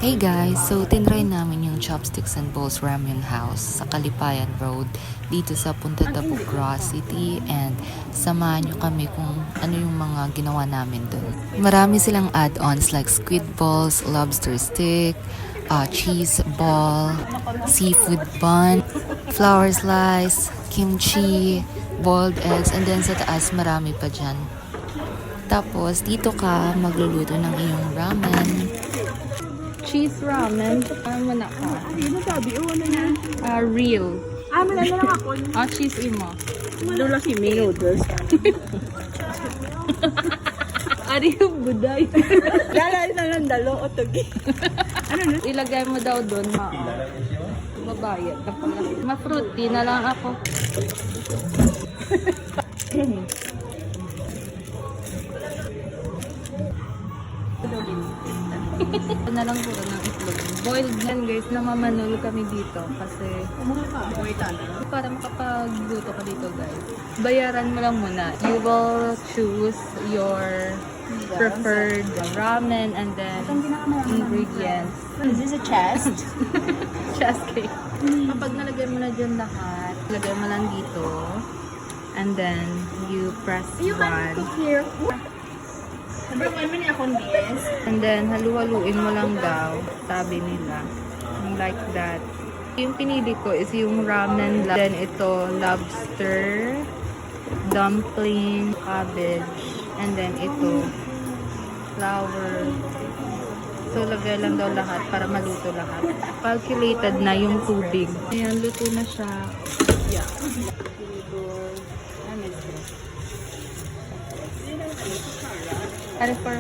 Hey guys, so tinry namin yung Chopsticks and Bowls Ramen House sa Kalipayan Road dito sa Punta Tabugra City, and samahan nyo kami kung ano yung mga ginawa namin dun. Marami silang add-ons like squid balls, lobster stick, cheese ball, seafood bun, flour slice, kimchi, boiled eggs, and then sa taas marami pa dyan. Tapos dito ka magluluto ng iyong ramen. Cheese ramen. Ano na ka? Ano sabi? O ano yan? Real. Ano lang ako? Cheese imo. Wala si May noodles. Ari yung buday. Lalay na lang dalo o tugi. Ilagay mo daw doon, mabayad ka pala. Ma-fruity na lang ako. Ito na lang puro ng itlog. Boiled yan guys, namamanol kami dito kasi para makapagluto ka dito guys. Bayaran mo lang muna. You will choose your preferred ramen and then ingredients. Is this a chest? Chest cake. Kapag nalagay mo na dyan lahat, lagay mo lang dito. And then you press one. Here. Sabi mo naman akong DS. And then, halu-haluin mo lang daw, sabi nila. Like that. Yung pinili ko is yung ramen. Then ito, lobster, dumpling, cabbage, and then ito, flour. So, lagay lang daw lahat para maluto lahat. Calculated na yung tubig. Ayan, luto na siya. Yeah. Ano for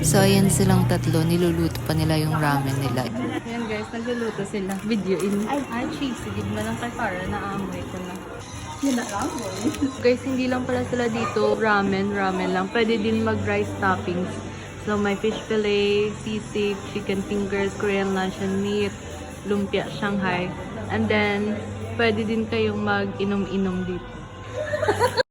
So ayan silang tatlo, niluluto pa nila yung ramen nila. Ayan guys, nagluluto sila. Video in. Ay, cheese. Sige na lang kay Farah. Naamoy ko na. Guys, hindi lang pala sila dito ramen lang. Pwede din mag-rice toppings. So may fish fillet, sisig, chicken fingers, Korean luncheon meat, lumpia Shanghai. And then, pwede din kayong mag-inom-inom dito.